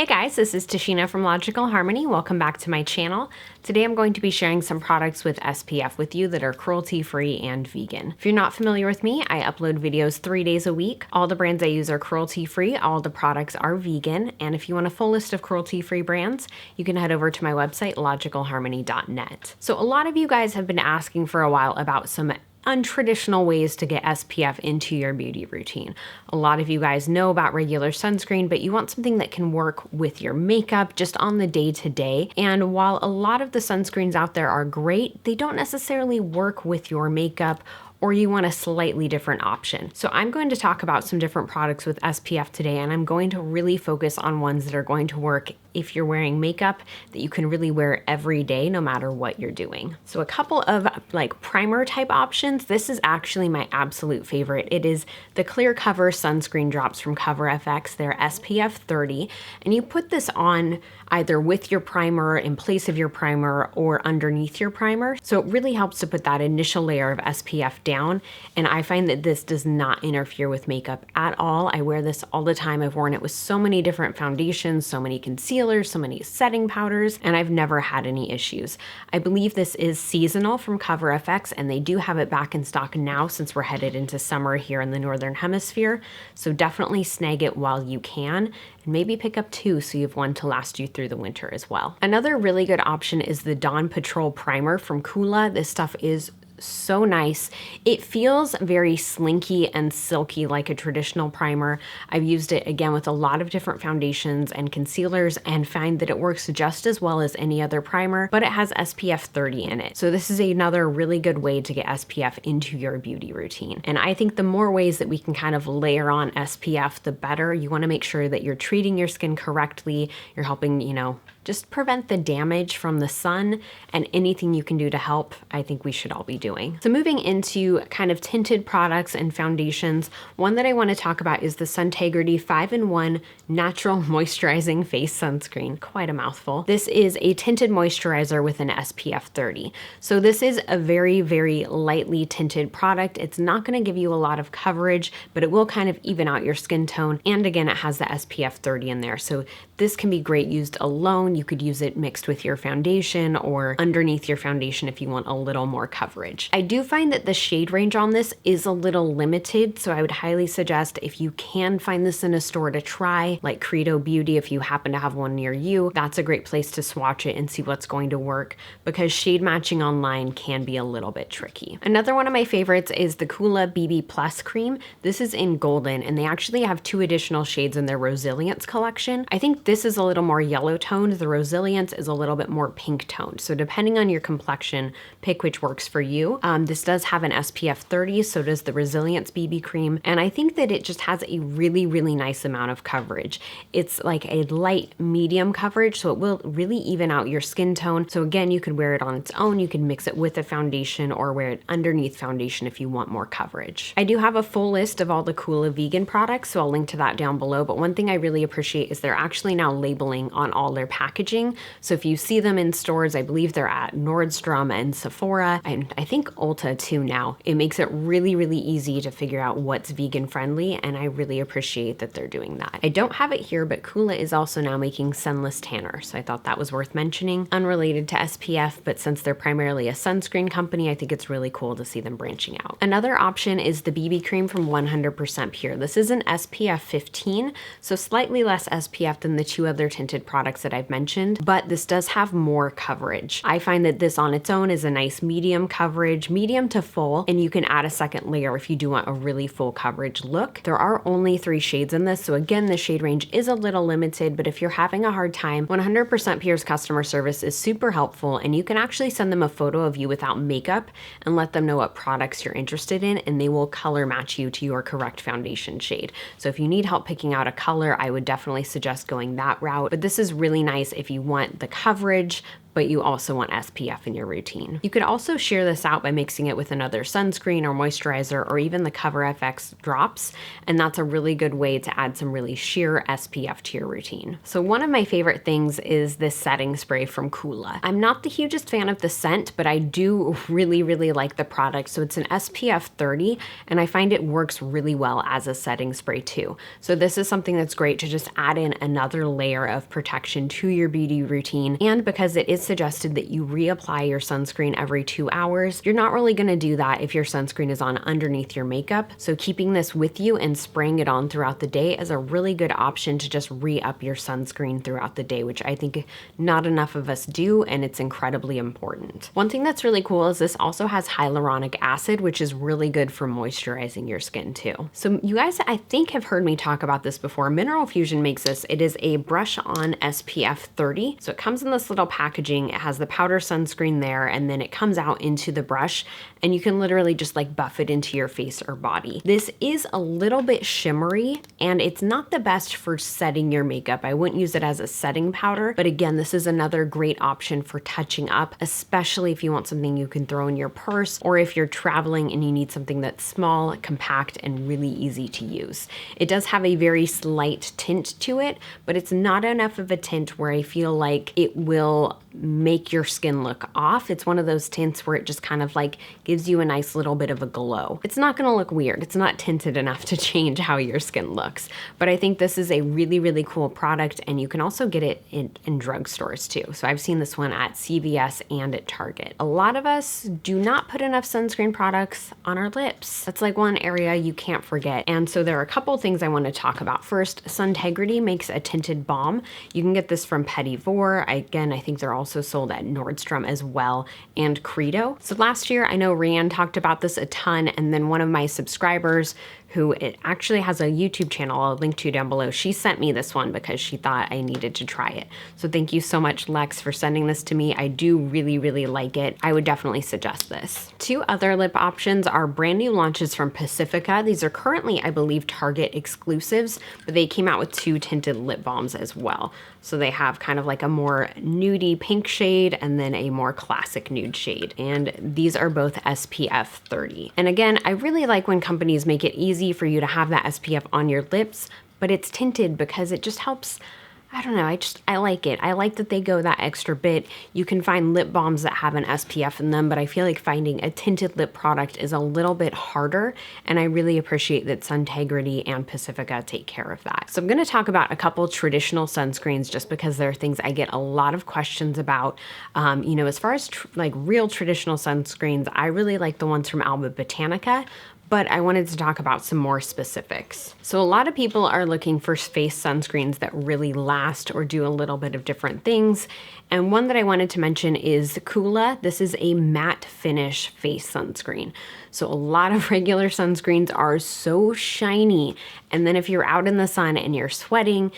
Hey guys, this is Tashina from Logical Harmony. Welcome back to my channel. Today I'm going to be sharing some products with SPF with you that are cruelty-free and vegan. If you're not familiar with me, I upload videos 3 days a week. All the brands I use are cruelty-free, all the products are vegan, and if you want a full list of cruelty-free brands, you can head over to my website, logicalharmony.net. So a lot of you guys have been asking for a while about some untraditional ways to get SPF into your beauty routine. A lot of you guys know about regular sunscreen, but you want something that can work with your makeup just on the day-to-day. And while a lot of the sunscreens out there are great, they don't necessarily work with your makeup, or you want a slightly different option. So I'm going to talk about some different products with SPF today, and I'm going to really focus on ones that are going to work if you're wearing makeup that you can really wear every day no matter what you're doing. So a couple of like primer type options. This is actually my absolute favorite. It is the Clear Cover Sunscreen Drops from CoverFX. They're SPF 30, and you put this on either with your primer, in place of your primer, or underneath your primer. So it really helps to put that initial layer of SPF down, and I find that this does not interfere with makeup at all. I wear this all the time. I've worn it with so many different foundations, so many concealers, so many setting powders, and I've never had any issues. I believe this is seasonal from CoverFX, and they do have it back in stock now since we're headed into summer here in the Northern Hemisphere. So definitely snag it while you can, and maybe pick up 2 so you have one to last you through the winter as well. Another really good option is the Dawn Patrol Primer from Coola. This stuff is so nice. It feels very slinky and silky like a traditional primer. I've used it again with a lot of different foundations and concealers and find that it works just as well as any other primer, but it has SPF 30 in it. So this is another really good way to get SPF into your beauty routine. And I think the more ways that we can kind of layer on SPF, the better. You want to make sure that you're treating your skin correctly. You're helping, just prevent the damage from the sun, and anything you can do to help, I think we should all be doing. So moving into kind of tinted products and foundations, one that I want to talk about is the Suntegrity 5-in-1 Natural Moisturizing Face Sunscreen. Quite a mouthful. This is a tinted moisturizer with an SPF 30. So this is a very, very lightly tinted product. It's not going to give you a lot of coverage, but it will kind of even out your skin tone. And again, it has the SPF 30 in there. So this can be great used alone. You could use it mixed with your foundation or underneath your foundation if you want a little more coverage. I do find that the shade range on this is a little limited, so I would highly suggest if you can find this in a store to try, like Credo Beauty, if you happen to have one near you, that's a great place to swatch it and see what's going to work, because shade matching online can be a little bit tricky. Another one of my favorites is the Coola BB Plus Cream. This is in golden, and they actually have 2 additional shades in their Resilience collection. I think this is a little more yellow toned. The Resilience is a little bit more pink toned. So depending on your complexion, pick which works for you. This does have an SPF 30, so does the Resilience BB cream. And I think that it just has a really, really nice amount of coverage. It's like a light medium coverage, so it will really even out your skin tone. So again, you could wear it on its own. You can mix it with a foundation or wear it underneath foundation if you want more coverage. I do have a full list of all the Coola vegan products, so I'll link to that down below. But one thing I really appreciate is they're actually now labeling on all their packaging. So if you see them in stores, I believe they're at Nordstrom and Sephora, and I think Ulta too now. It makes it really, really easy to figure out what's vegan friendly, and I really appreciate that they're doing that. I don't have it here, but Coola is also now making sunless tanner, so I thought that was worth mentioning. Unrelated to SPF, but since they're primarily a sunscreen company, I think it's really cool to see them branching out. Another option is the BB cream from 100% Pure. This is an SPF 15, so slightly less SPF than the 2 other tinted products that I've mentioned, but this does have more coverage. I find that this on its own is a nice medium coverage, medium to full, and you can add a second layer if you do want a really full coverage look. There are only 3 shades in this, so again, the shade range is a little limited, but if you're having a hard time, 100% Pure's customer service is super helpful, and you can actually send them a photo of you without makeup and let them know what products you're interested in, and they will color match you to your correct foundation shade. So if you need help picking out a color, I would definitely suggest going that route, but this is really nice if you want the coverage, but you also want SPF in your routine. You could also shear this out by mixing it with another sunscreen or moisturizer or even the Cover FX drops, and that's a really good way to add some really sheer SPF to your routine. So one of my favorite things is this setting spray from Coola. I'm not the hugest fan of the scent, but I do really like the product. So it's an SPF 30, and I find it works really well as a setting spray too. So this is something that's great to just add in another layer of protection to your beauty routine. And because it is suggested that you reapply your sunscreen every 2 hours, you're not really gonna do that if your sunscreen is on underneath your makeup. So keeping this with you and spraying it on throughout the day is a really good option to just re-up your sunscreen throughout the day, which I think not enough of us do, and it's incredibly important. One thing that's really cool is this also has hyaluronic acid, which is really good for moisturizing your skin too. So you guys, I think, have heard me talk about this before. Mineral Fusion makes this. It is a brush-on SPF 30. So it comes in this little packaging. It has the powder sunscreen there, and then it comes out into the brush, and you can literally just like buff it into your face or body. This is a little bit shimmery, and it's not the best for setting your makeup. I wouldn't use it as a setting powder, but again, this is another great option for touching up, especially if you want something you can throw in your purse, or if you're traveling and you need something that's small, compact, and really easy to use. It does have a very slight tint to it, but it's not enough of a tint where I feel like it will make your skin look off. It's one of those tints where it just kind of like gives you a nice little bit of a glow. It's not gonna look weird. It's not tinted enough to change how your skin looks, but I think this is a really cool product, and you can also get it in drugstores too. So I've seen this one at CVS and at Target. A lot of us do not put enough sunscreen products on our lips. That's like one area you can't forget. And so there are a couple things I want to talk about. First, Suntegrity makes a tinted balm. You can get this from Petit Vour. Again, I think they're also sold at Nordstrom as well, and Credo. So last year, I know Rianne talked about this a ton, and then one of my subscribers, who it actually has a YouTube channel I'll link to down below, she sent me this one because she thought I needed to try it. So thank you so much, Lex, for sending this to me. I do really like it. I would definitely suggest this. Two other lip options are brand new launches from Pacifica. These are currently, I believe, Target exclusives, but they came out with 2 tinted lip balms as well. So they have kind of like a more nudie pink shade and then a more classic nude shade. And these are both SPF 30. And again, I really like when companies make it easy for you to have that SPF on your lips, but it's tinted because it just helps. I don't know, I like it. I like that they go that extra bit. You can find lip balms that have an SPF in them, but I feel like finding a tinted lip product is a little bit harder, and I really appreciate that Suntegrity and Pacifica take care of that. So I'm gonna talk about a couple traditional sunscreens just because they're things I get a lot of questions about. You know, as far as like real traditional sunscreens, I really like the ones from Alba Botanica, but I wanted to talk about some more specifics. So a lot of people are looking for face sunscreens that really last or do a little bit of different things. And one that I wanted to mention is Coola. This is a matte finish face sunscreen. So a lot of regular sunscreens are so shiny. And then if you're out in the sun and you're sweating,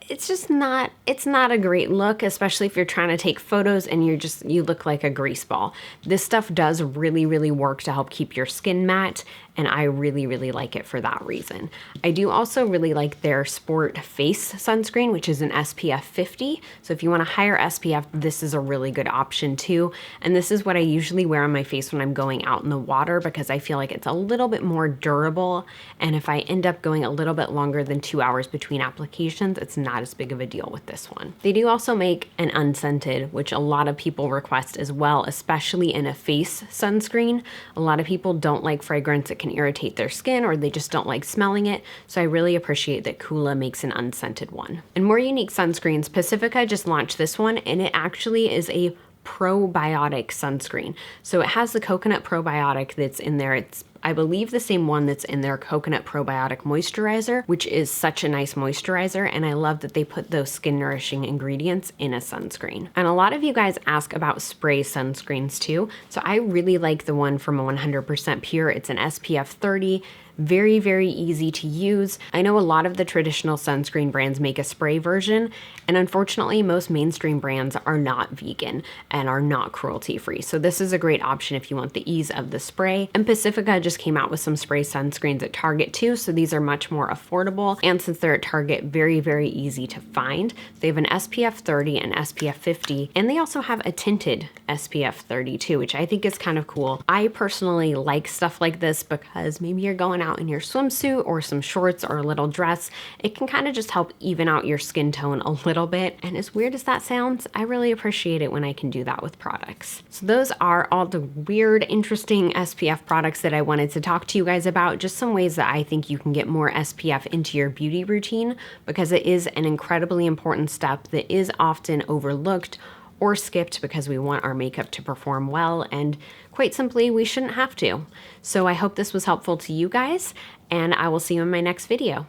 it's just not, it's not a great look, especially if you're trying to take photos and you look like a grease ball. This stuff does really work to help keep your skin matte, and I really like it for that reason. I do also really like their Sport Face sunscreen, which is an SPF 50. So if you want a higher SPF, this is a really good option too. And this is what I usually wear on my face when I'm going out in the water because I feel like it's a little bit more durable. And if I end up going a little bit longer than 2 hours between applications, it's not as big of a deal with this one. They do also make an unscented, which a lot of people request as well, especially in a face sunscreen. A lot of people don't like fragrance. It can irritate their skin, or they just don't like smelling it. So I really appreciate that Coola makes an unscented one. And more unique sunscreens, Pacifica just launched this one, and it actually is a probiotic sunscreen. So it has the coconut probiotic that's in there. It's, I believe, the same one that's in their coconut probiotic moisturizer, which is such a nice moisturizer. And I love that they put those skin nourishing ingredients in a sunscreen. And a lot of you guys ask about spray sunscreens too. So I really like the one from 100% Pure. It's an SPF 30. Very, very easy to use. I know a lot of the traditional sunscreen brands make a spray version, and unfortunately most mainstream brands are not vegan and are not cruelty-free. So this is a great option if you want the ease of the spray. And Pacifica just came out with some spray sunscreens at Target too, so these are much more affordable. And since they're at Target, very, very easy to find. They have an SPF 30 and SPF 50, and they also have a tinted SPF 30 too, which I think is kind of cool. I personally like stuff like this because maybe you're going out in your swimsuit or some shorts or a little dress. It can kind of just help even out your skin tone a little bit. And as weird as that sounds, I really appreciate it when I can do that with products. So those are all the weird, interesting SPF products that I wanted to talk to you guys about. Just some ways that I think you can get more SPF into your beauty routine, because it is an incredibly important step that is often overlooked or skipped because we want our makeup to perform well, and quite simply, we shouldn't have to. So I hope this was helpful to you guys, and I will see you in my next video.